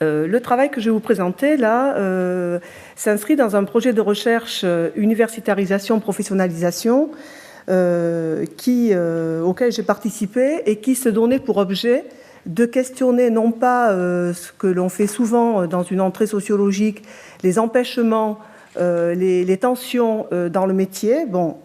Le travail que je vais vous présenter là s'inscrit dans un projet de recherche universitarisation, professionnalisation auquel j'ai participé et qui se donnait pour objet de questionner non pas ce que l'on fait souvent dans une entrée sociologique, les empêchements, les tensions dans le métier. Bon,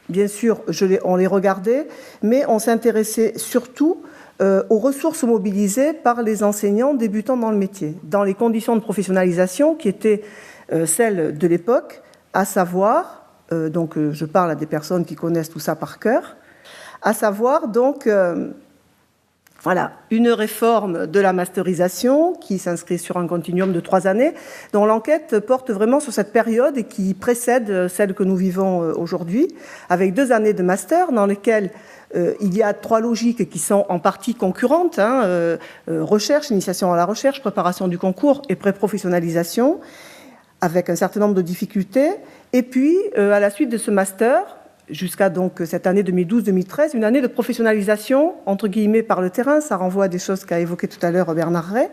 bien sûr, on les regardait, mais on s'intéressait surtout aux ressources mobilisées par les enseignants débutants dans le métier, dans les conditions de professionnalisation qui étaient celles de l'époque, à savoir, donc je parle à des personnes qui connaissent tout ça par cœur, à savoir donc voilà, une réforme de la masterisation qui s'inscrit sur un continuum de 3 années, dont l'enquête porte vraiment sur cette période et qui précède celle que nous vivons aujourd'hui, avec 2 années de master dans lesquelles il y a 3 logiques qui sont en partie concurrentes, recherche, initiation à la recherche, préparation du concours et pré-professionnalisation, avec un certain nombre de difficultés. Et puis, à la suite de ce master, jusqu'à donc cette année 2012-2013, une année de professionnalisation, entre guillemets, par le terrain, ça renvoie à des choses qu'a évoquées tout à l'heure Bernard Ray,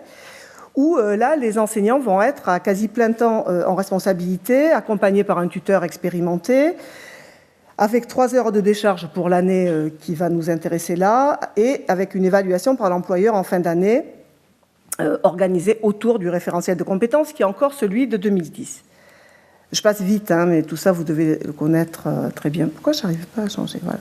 où là, les enseignants vont être à quasi plein temps en responsabilité, accompagnés par un tuteur expérimenté, avec 3 heures de décharge pour l'année qui va nous intéresser là, et avec une évaluation par l'employeur en fin d'année, organisée autour du référentiel de compétences, qui est encore celui de 2010. Je passe vite, mais tout ça, vous devez le connaître très bien. Pourquoi je n'arrive pas à changer? Voilà.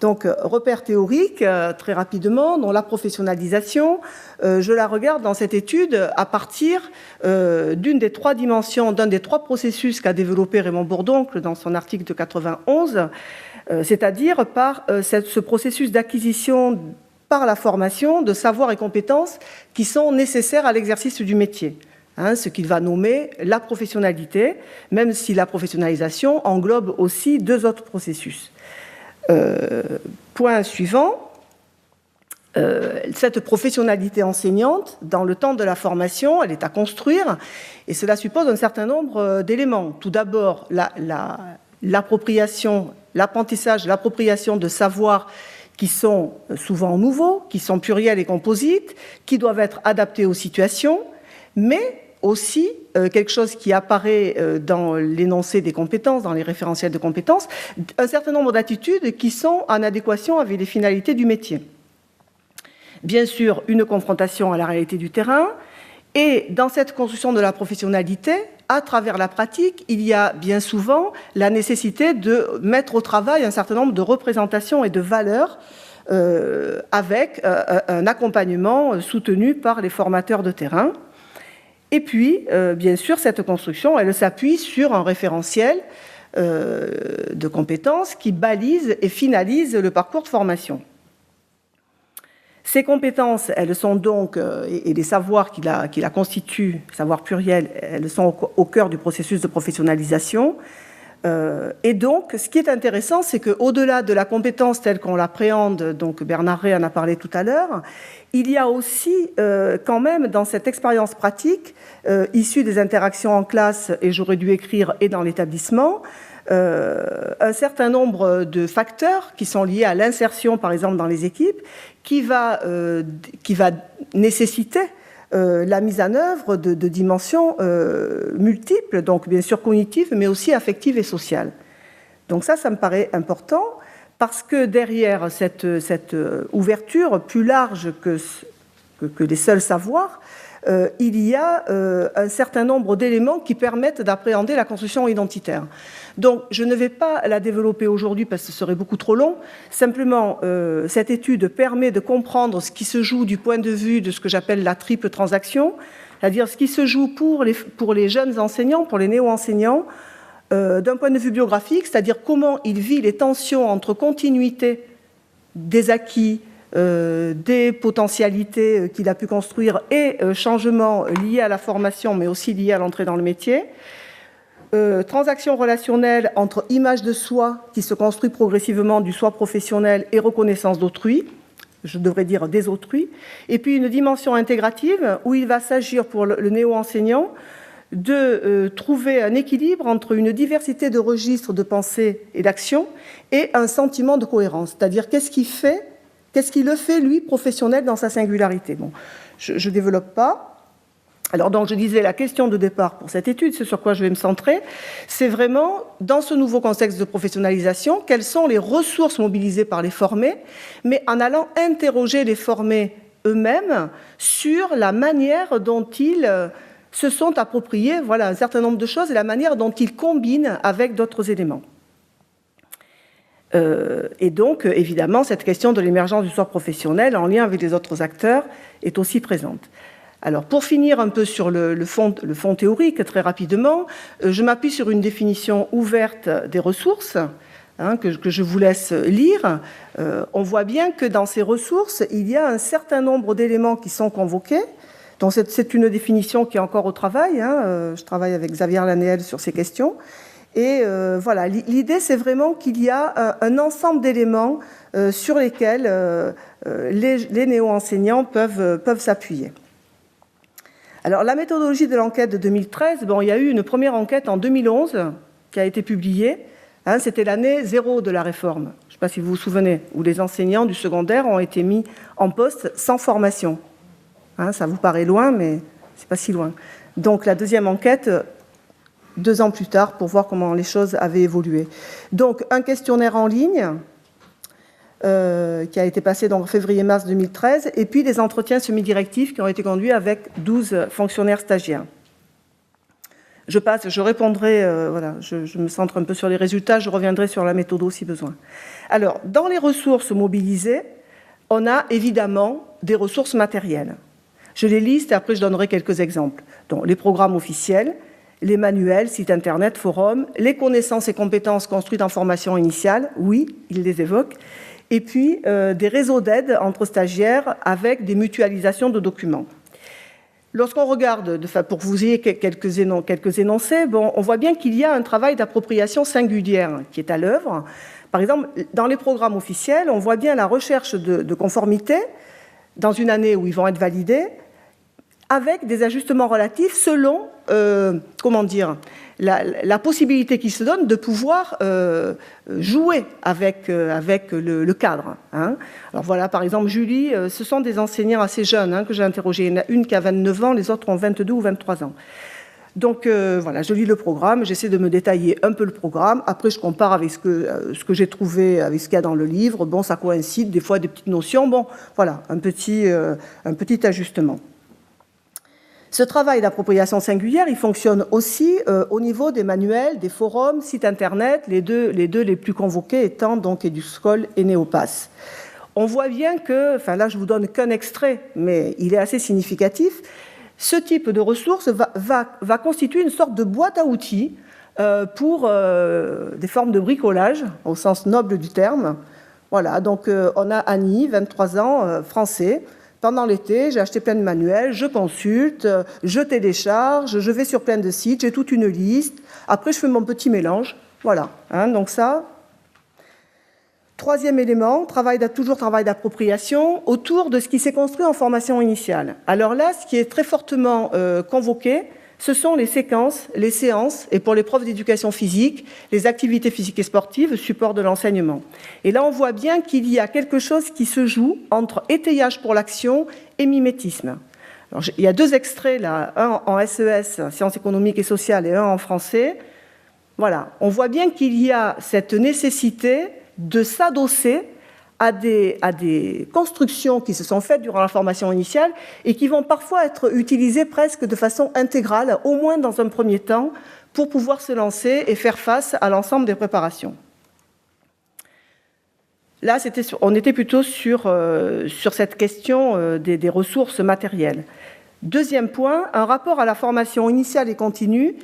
Donc, repères théoriques, très rapidement, dont la professionnalisation, je la regarde dans cette étude à partir d'une des 3 dimensions, d'un des 3 processus qu'a développé Raymond Bourdoncle dans son article de 91, c'est-à-dire par ce processus d'acquisition par la formation de savoirs et compétences qui sont nécessaires à l'exercice du métier. Ce qu'il va nommer la professionnalité, même si la professionnalisation englobe aussi 2 autres processus. Point suivant, cette professionnalité enseignante, dans le temps de la formation, elle est à construire, et cela suppose un certain nombre d'éléments. Tout d'abord, l'appropriation, l'apprentissage, l'appropriation de savoirs qui sont souvent nouveaux, qui sont pluriels et composites, qui doivent être adaptés aux situations, mais aussi quelque chose qui apparaît dans l'énoncé des compétences, dans les référentiels de compétences, un certain nombre d'attitudes qui sont en adéquation avec les finalités du métier. Bien sûr, une confrontation à la réalité du terrain, et dans cette construction de la professionnalité, à travers la pratique, il y a bien souvent la nécessité de mettre au travail un certain nombre de représentations et de valeurs avec un accompagnement soutenu par les formateurs de terrain. Et puis, bien sûr, cette construction, elle s'appuie sur un référentiel de compétences qui balise et finalise le parcours de formation. Ces compétences, elles sont donc, et les savoirs qui la constituent, savoirs pluriels, elles sont au cœur du processus de professionnalisation. Et donc, ce qui est intéressant, c'est qu'au-delà de la compétence telle qu'on l'appréhende, donc Bernard Ray en a parlé tout à l'heure, il y a aussi quand même dans cette expérience pratique, issue des interactions en classe, et j'aurais dû écrire, et dans l'établissement, un certain nombre de facteurs qui sont liés à l'insertion, par exemple, dans les équipes, qui va nécessiter la mise en œuvre de dimensions multiples, donc bien sûr cognitives, mais aussi affectives et sociales. Donc ça me paraît important, parce que derrière cette ouverture plus large que les seuls savoirs, il y a un certain nombre d'éléments qui permettent d'appréhender la construction identitaire. Donc, je ne vais pas la développer aujourd'hui parce que ce serait beaucoup trop long. Simplement, cette étude permet de comprendre ce qui se joue du point de vue de ce que j'appelle la triple transaction, c'est-à-dire ce qui se joue pour les jeunes enseignants, pour les néo-enseignants, d'un point de vue biographique, c'est-à-dire comment il vit les tensions entre continuité des acquis, des potentialités qu'il a pu construire et changements liés à la formation, mais aussi liés à l'entrée dans le métier. Transaction relationnelle entre image de soi qui se construit progressivement du soi professionnel et reconnaissance d'autrui, je devrais dire des autrui, et puis une dimension intégrative où il va s'agir pour le néo-enseignant de trouver un équilibre entre une diversité de registres de pensée et d'action et un sentiment de cohérence, c'est-à-dire qu'est-ce qui le fait, lui, professionnel dans sa singularité. Bon, je ne développe pas. Alors donc je disais, la question de départ pour cette étude, c'est sur quoi je vais me centrer, c'est vraiment, dans ce nouveau contexte de professionnalisation, quelles sont les ressources mobilisées par les formés, mais en allant interroger les formés eux-mêmes sur la manière dont ils se sont appropriés un certain nombre de choses et la manière dont ils combinent avec d'autres éléments. Et donc, évidemment, cette question de l'émergence du sort professionnel en lien avec les autres acteurs est aussi présente. Alors, pour finir un peu sur le fond théorique, très rapidement, je m'appuie sur une définition ouverte des ressources, que je vous laisse lire. On voit bien que dans ces ressources, il y a un certain nombre d'éléments qui sont convoqués. Donc, c'est une définition qui est encore au travail. Je travaille avec Xavier Lanéel sur ces questions. Et voilà, l'idée, c'est vraiment qu'il y a un ensemble d'éléments sur lesquels les néo-enseignants peuvent s'appuyer. Alors, la méthodologie de l'enquête de 2013, il y a eu une première enquête en 2011 qui a été publiée. C'était l'année 0 de la réforme. Je ne sais pas si vous vous souvenez, où les enseignants du secondaire ont été mis en poste sans formation. Ça vous paraît loin, mais ce n'est pas si loin. Donc, la deuxième enquête, 2 ans plus tard, pour voir comment les choses avaient évolué. Donc, un questionnaire en ligne qui a été passé en février-mars 2013, et puis des entretiens semi-directifs qui ont été conduits avec 12 fonctionnaires stagiaires. Je répondrai, je me centre un peu sur les résultats, je reviendrai sur la méthode si besoin. Alors, dans les ressources mobilisées, on a évidemment des ressources matérielles. Je les liste et après je donnerai quelques exemples. Donc, les programmes officiels, les manuels, sites internet, forums, les connaissances et compétences construites en formation initiale, oui, ils les évoquent, et puis des réseaux d'aide entre stagiaires avec des mutualisations de documents. Lorsqu'on regarde, pour que vous ayez quelques énoncés, on voit bien qu'il y a un travail d'appropriation singulière qui est à l'œuvre. Par exemple, dans les programmes officiels, on voit bien la recherche de conformité dans une année où ils vont être validés, avec des ajustements relatifs selon, la possibilité qu'ils se donnent de pouvoir jouer avec le cadre. Alors voilà, par exemple, Julie, ce sont des enseignants assez jeunes que j'ai interrogés. Il y en a une qui a 29 ans, les autres ont 22 ou 23 ans. Donc voilà, je lis le programme, j'essaie de me détailler un peu le programme. Après, je compare avec ce que j'ai trouvé, avec ce qu'il y a dans le livre. Bon, ça coïncide, des fois des petites notions. Bon, voilà, un petit ajustement. Ce travail d'appropriation singulière, il fonctionne aussi au niveau des manuels, des forums, sites internet, les deux les plus convoqués étant donc EduSchool et Neopass. On voit bien que, là je vous donne qu'un extrait, mais il est assez significatif, ce type de ressources va constituer une sorte de boîte à outils pour des formes de bricolage, au sens noble du terme. Voilà, donc on a Annie, 23 ans, français. Pendant l'été, j'ai acheté plein de manuels, je consulte, je télécharge, je vais sur plein de sites, j'ai toute une liste. Après, je fais mon petit mélange. Voilà, donc ça. Troisième élément, toujours travail d'appropriation autour de ce qui s'est construit en formation initiale. Alors là, ce qui est très fortement convoqué, ce sont les séquences, les séances, et pour les profs d'éducation physique, les activités physiques et sportives, support de l'enseignement. Et là, on voit bien qu'il y a quelque chose qui se joue entre étayage pour l'action et mimétisme. Alors, il y a 2 extraits là, un en SES, sciences économiques et sociales, et un en français. Voilà, on voit bien qu'il y a cette nécessité de s'adosser à des constructions qui se sont faites durant la formation initiale et qui vont parfois être utilisées presque de façon intégrale, au moins dans un premier temps, pour pouvoir se lancer et faire face à l'ensemble des préparations. Là, on était plutôt sur cette question des ressources matérielles. Deuxième point, un rapport à la formation initiale et continue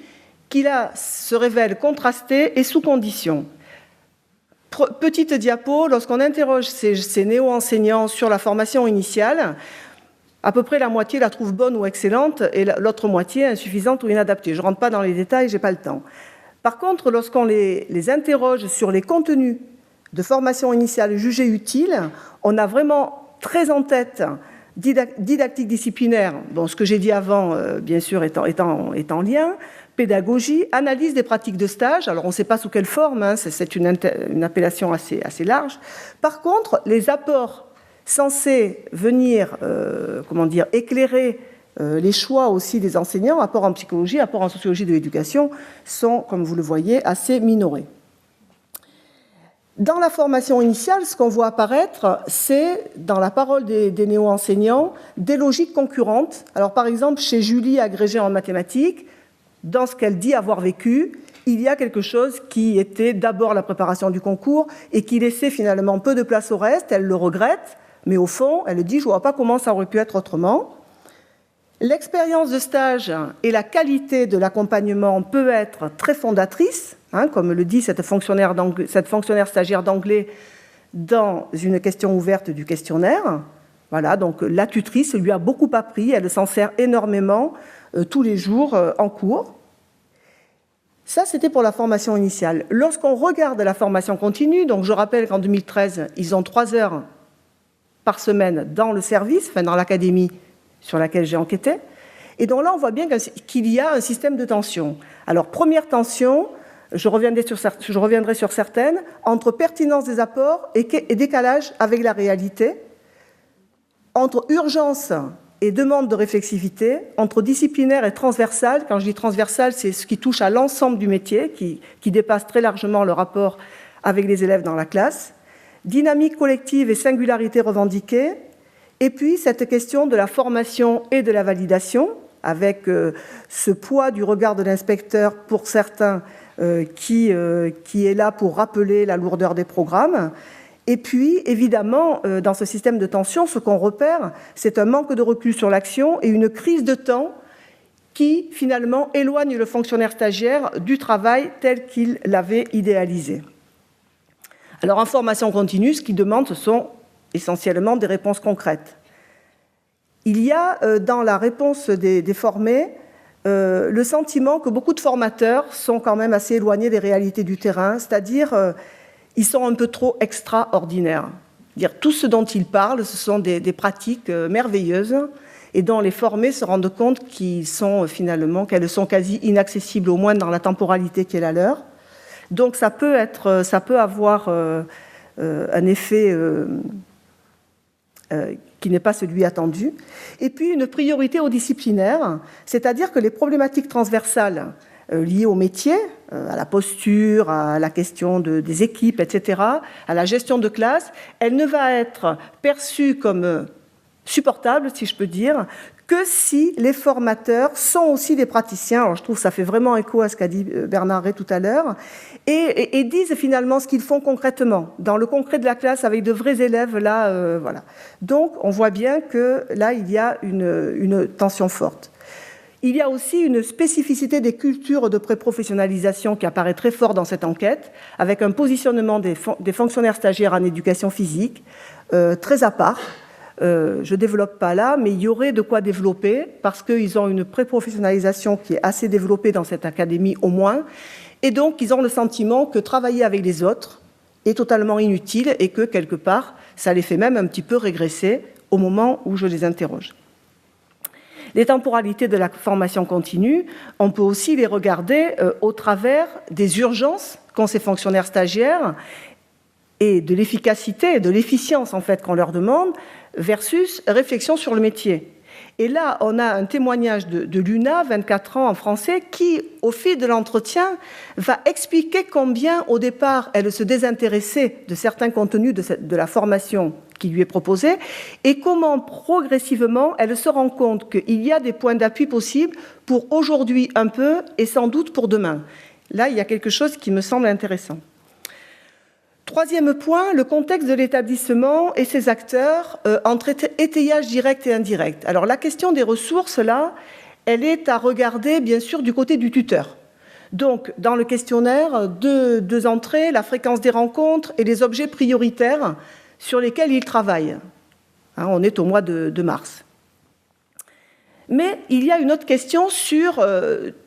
qui là se révèle contrasté et sous conditions. Petite diapo, lorsqu'on interroge ces néo-enseignants sur la formation initiale, à peu près la moitié la trouve bonne ou excellente et l'autre moitié insuffisante ou inadaptée. je ne rentre pas dans les détails, je n'ai pas le temps. Par contre, lorsqu'on les interroge sur les contenus de formation initiale jugés utiles, on a vraiment très en tête didactique disciplinaire, bon, ce que j'ai dit avant, bien sûr, est en lien, pédagogie, analyse des pratiques de stage. Alors, on ne sait pas sous quelle forme, c'est une appellation assez large. Par contre, les apports censés venir, éclairer les choix aussi des enseignants, apport en psychologie, apport en sociologie de l'éducation, sont, comme vous le voyez, assez minorés. Dans la formation initiale, ce qu'on voit apparaître, c'est, dans la parole des néo-enseignants, des logiques concurrentes. Alors, par exemple, chez Julie, agrégée en mathématiques, dans ce qu'elle dit avoir vécu, il y a quelque chose qui était d'abord la préparation du concours et qui laissait finalement peu de place au reste. Elle le regrette, mais au fond, elle dit « je ne vois pas comment ça aurait pu être autrement ». L'expérience de stage et la qualité de l'accompagnement peut être très fondatrice, comme le dit cette fonctionnaire stagiaire d'anglais dans une question ouverte du questionnaire. Voilà, donc la tutrice lui a beaucoup appris, elle s'en sert énormément tous les jours en cours. Ça, c'était pour la formation initiale. Lorsqu'on regarde la formation continue, donc je rappelle qu'en 2013, ils ont 3 heures par semaine dans le service, enfin dans l'académie sur laquelle j'ai enquêté. Et donc là, on voit bien qu'il y a un système de tension. Alors, première tension, je reviendrai sur certaines, entre pertinence des apports et décalage avec la réalité, entre urgence et demande de réflexivité, entre disciplinaire et transversal. Quand je dis transversal, c'est ce qui touche à l'ensemble du métier, qui dépasse très largement le rapport avec les élèves dans la classe, dynamique collective et singularité revendiquée, et puis cette question de la formation et de la validation, avec ce poids du regard de l'inspecteur pour certains qui est là pour rappeler la lourdeur des programmes. Et puis, évidemment, dans ce système de tension, ce qu'on repère, c'est un manque de recul sur l'action et une crise de temps qui, finalement, éloigne le fonctionnaire stagiaire du travail tel qu'il l'avait idéalisé. Alors, en formation continue, ce qu'il demande, ce sont essentiellement des réponses concrètes. Il y a dans la réponse des formés le sentiment que beaucoup de formateurs sont quand même assez éloignés des réalités du terrain, c'est-à-dire ils sont un peu trop extraordinaires. Tout ce dont ils parlent, ce sont des pratiques merveilleuses et dont les formés se rendent compte qu'elles sont quasi inaccessibles, au moins dans la temporalité qui est la leur. Donc ça peut avoir un effet qui n'est pas celui attendu. Et puis une priorité au disciplinaire, c'est-à-dire que les problématiques transversales liées au métier, à la posture, à la question des équipes, etc., à la gestion de classe, elle ne va être perçue comme supportable, si je peux dire, que si les formateurs sont aussi des praticiens. Alors je trouve que ça fait vraiment écho à ce qu'a dit Bernard Ray tout à l'heure, et disent finalement ce qu'ils font concrètement, dans le concret de la classe, avec de vrais élèves, là, voilà. Donc on voit bien que là, il y a une tension forte. Il y a aussi une spécificité des cultures de pré-professionnalisation qui apparaît très fort dans cette enquête, avec un positionnement des fonctionnaires stagiaires en éducation physique très à part. Je ne développe pas là, mais il y aurait de quoi développer, parce qu'ils ont une pré-professionnalisation qui est assez développée dans cette académie au moins, et donc ils ont le sentiment que travailler avec les autres est totalement inutile et que, quelque part, ça les fait même un petit peu régresser au moment où je les interroge. Les temporalités de la formation continue, on peut aussi les regarder au travers des urgences qu'ont ces fonctionnaires stagiaires et de l'efficacité et de l'efficience en fait qu'on leur demande versus réflexion sur le métier. Et là, on a un témoignage de Luna, 24 ans, en français, qui, au fil de l'entretien, va expliquer combien, au départ, elle se désintéressait de certains contenus de la formation qui lui est proposée, et comment, progressivement, elle se rend compte qu'il y a des points d'appui possibles pour aujourd'hui un peu, et sans doute pour demain. Là, il y a quelque chose qui me semble intéressant. Troisième point, le contexte de l'établissement et ses acteurs entre étayage direct et indirect. Alors la question des ressources, là, elle est à regarder bien sûr du côté du tuteur. Donc dans le questionnaire, deux entrées, la fréquence des rencontres et les objets prioritaires sur lesquels il travaille. On est au mois de mars. Mais il y a une autre question sur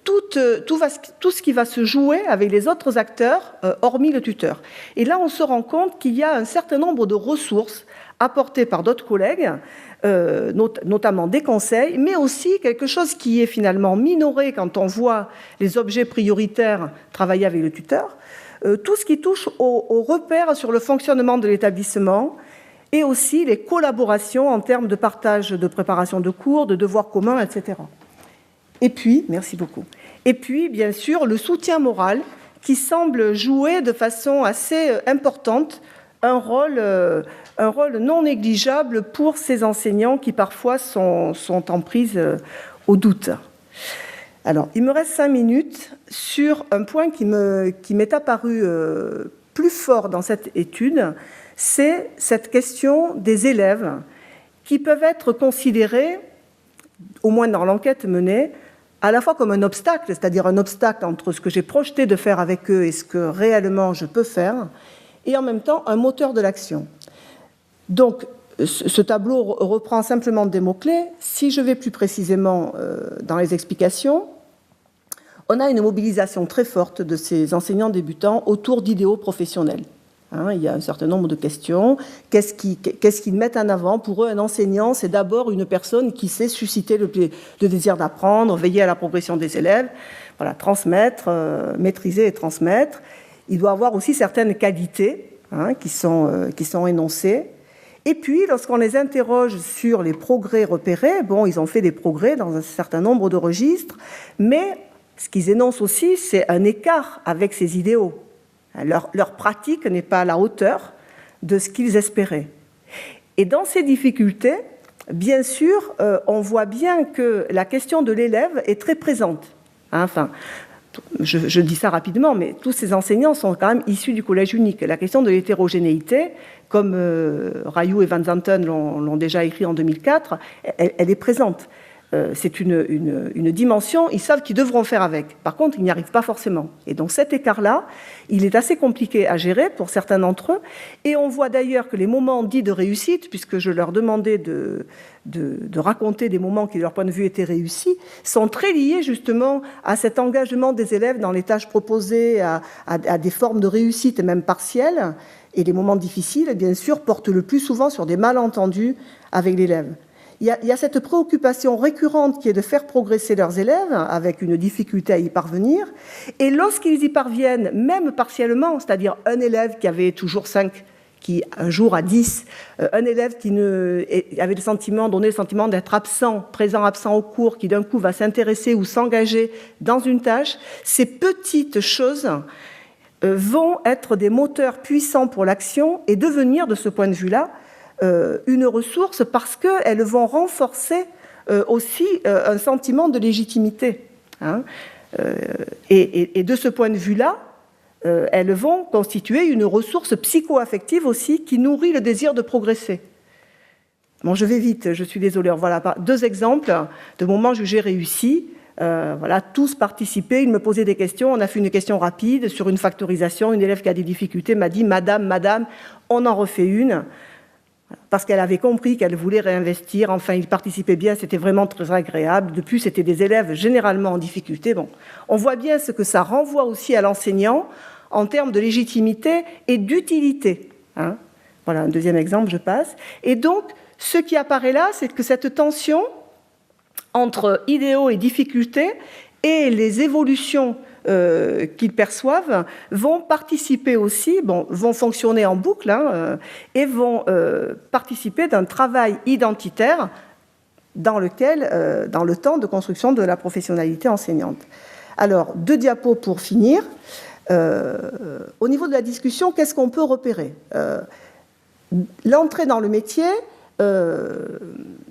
tout ce qui va se jouer avec les autres acteurs, hormis le tuteur. Et là, on se rend compte qu'il y a un certain nombre de ressources apportées par d'autres collègues, notamment des conseils, mais aussi quelque chose qui est finalement minoré quand on voit les objets prioritaires travailler avec le tuteur, tout ce qui touche aux repères sur le fonctionnement de l'établissement et aussi les collaborations en termes de partage de préparation de cours, de devoirs communs, etc. Et puis, merci beaucoup. Et puis, bien sûr, le soutien moral qui semble jouer de façon assez importante un rôle non négligeable pour ces enseignants qui parfois sont en prise au doute. Alors, il me reste 5 minutes sur un point qui m'est apparu plus fort dans cette étude, c'est cette question des élèves qui peuvent être considérés, au moins dans l'enquête menée, à la fois comme un obstacle, c'est-à-dire un obstacle entre ce que j'ai projeté de faire avec eux et ce que réellement je peux faire, et en même temps un moteur de l'action. Donc, ce tableau reprend simplement des mots-clés. Si je vais plus précisément dans les explications, on a une mobilisation très forte de ces enseignants débutants autour d'idéaux professionnels. Il y a un certain nombre de questions. Qu'est-ce qu'ils mettent en avant? Pour eux, un enseignant, c'est d'abord une personne qui sait susciter le désir d'apprendre, veiller à la progression des élèves, voilà, transmettre, maîtriser et transmettre. Il doit avoir aussi certaines qualités qui sont énoncées. Et puis, lorsqu'on les interroge sur les progrès repérés, ils ont fait des progrès dans un certain nombre de registres, mais ce qu'ils énoncent aussi, c'est un écart avec ces idéaux. Leur pratique n'est pas à la hauteur de ce qu'ils espéraient. Et dans ces difficultés, bien sûr, on voit bien que la question de l'élève est très présente. Enfin, je dis ça rapidement, mais tous ces enseignants sont quand même issus du collège unique. La question de l'hétérogénéité, comme Rayou et Van Zanten l'ont déjà écrit en 2004, elle est présente. C'est une dimension, ils savent qu'ils devront faire avec. Par contre, ils n'y arrivent pas forcément. Et donc cet écart-là, il est assez compliqué à gérer pour certains d'entre eux. Et on voit d'ailleurs que les moments dits de réussite, puisque je leur demandais de raconter des moments qui, de leur point de vue, étaient réussis, sont très liés justement à cet engagement des élèves dans les tâches proposées, à des formes de réussite, même partielles. Et les moments difficiles, bien sûr, portent le plus souvent sur des malentendus avec l'élève. Il y a cette préoccupation récurrente qui est de faire progresser leurs élèves avec une difficulté à y parvenir. Et lorsqu'ils y parviennent, même partiellement, c'est-à-dire un élève qui avait toujours 5, qui un jour a 10, un élève qui avait donné le sentiment d'être absent, présent, absent au cours, qui d'un coup va s'intéresser ou s'engager dans une tâche, ces petites choses vont être des moteurs puissants pour l'action et devenir, de ce point de vue-là, une ressource parce qu'elles vont renforcer aussi un sentiment de légitimité. Et de ce point de vue-là, elles vont constituer une ressource psycho-affective aussi qui nourrit le désir de progresser. Bon, je vais vite, je suis désolée. Voilà 2 exemples de moments jugés réussis. Voilà, tous participaient, ils me posaient des questions. On a fait une question rapide sur une factorisation. Une élève qui a des difficultés m'a dit « Madame, on en refait une ». Parce qu'elle avait compris qu'elle voulait réinvestir. Enfin, ils participaient bien, c'était vraiment très agréable. De plus, c'était des élèves généralement en difficulté. Bon, on voit bien ce que ça renvoie aussi à l'enseignant en termes de légitimité et d'utilité. Voilà, un deuxième exemple, je passe. Et donc, ce qui apparaît là, c'est que cette tension entre idéaux et difficultés et les évolutions qu'ils perçoivent vont participer aussi, vont fonctionner en boucle et vont participer d'un travail identitaire dans le temps de construction de la professionnalité enseignante. Alors, 2 diapos pour finir. Au niveau de la discussion, qu'est-ce qu'on peut repérer? L'entrée dans le métier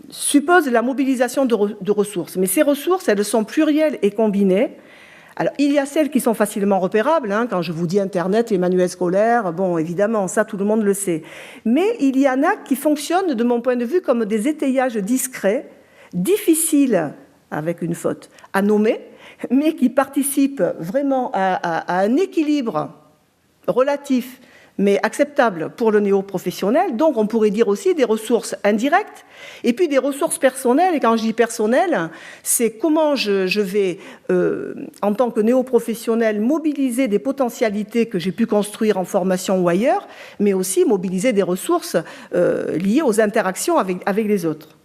suppose la mobilisation de ressources, mais ces ressources, elles sont plurielles et combinées. Alors, il y a celles qui sont facilement repérables, quand je vous dis Internet et manuels scolaires, évidemment, ça, tout le monde le sait. Mais il y en a qui fonctionnent, de mon point de vue, comme des étayages discrets, difficiles, avec une faute, à nommer, mais qui participent vraiment à un équilibre relatif, mais acceptable pour le néo-professionnel. Donc, on pourrait dire aussi des ressources indirectes, et puis des ressources personnelles. Et quand je dis personnelles, c'est comment je vais, en tant que néo-professionnel, mobiliser des potentialités que j'ai pu construire en formation ou ailleurs, mais aussi mobiliser des ressources liées aux interactions avec les autres.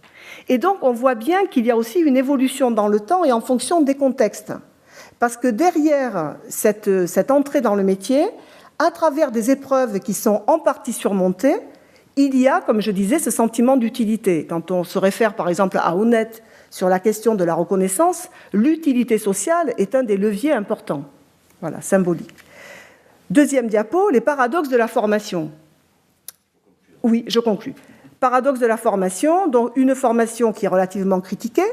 Et donc, on voit bien qu'il y a aussi une évolution dans le temps et en fonction des contextes. Parce que derrière cette entrée dans le métier, à travers des épreuves qui sont en partie surmontées, il y a, comme je disais, ce sentiment d'utilité. Quand on se réfère par exemple à Honnête sur la question de la reconnaissance, l'utilité sociale est un des leviers importants, voilà, symbolique. Deuxième diapo, les paradoxes de la formation. Oui, je conclus. Paradoxe de la formation, donc une formation qui est relativement critiquée,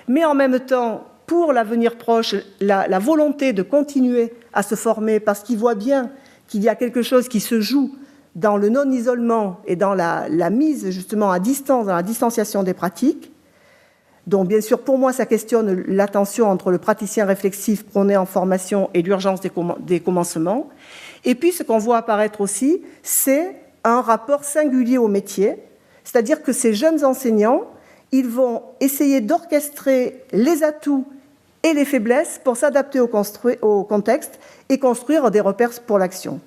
mais en même temps, pour l'avenir proche, la volonté de continuer à se former parce qu'il voit bien qu'il y a quelque chose qui se joue dans le non-isolement et dans la mise justement à distance, dans la distanciation des pratiques. Donc bien sûr, pour moi, ça questionne la tension entre le praticien réflexif prôné en formation et l'urgence des commencements. Et puis, ce qu'on voit apparaître aussi, c'est un rapport singulier au métier, c'est-à-dire que ces jeunes enseignants, ils vont essayer d'orchestrer les atouts et les faiblesses pour s'adapter au contexte et construire des repères pour l'action.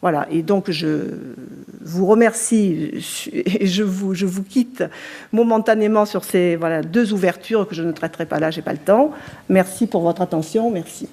Voilà, et donc je vous remercie et je vous quitte momentanément sur ces deux ouvertures que je ne traiterai pas là, je n'ai pas le temps. Merci pour votre attention, merci.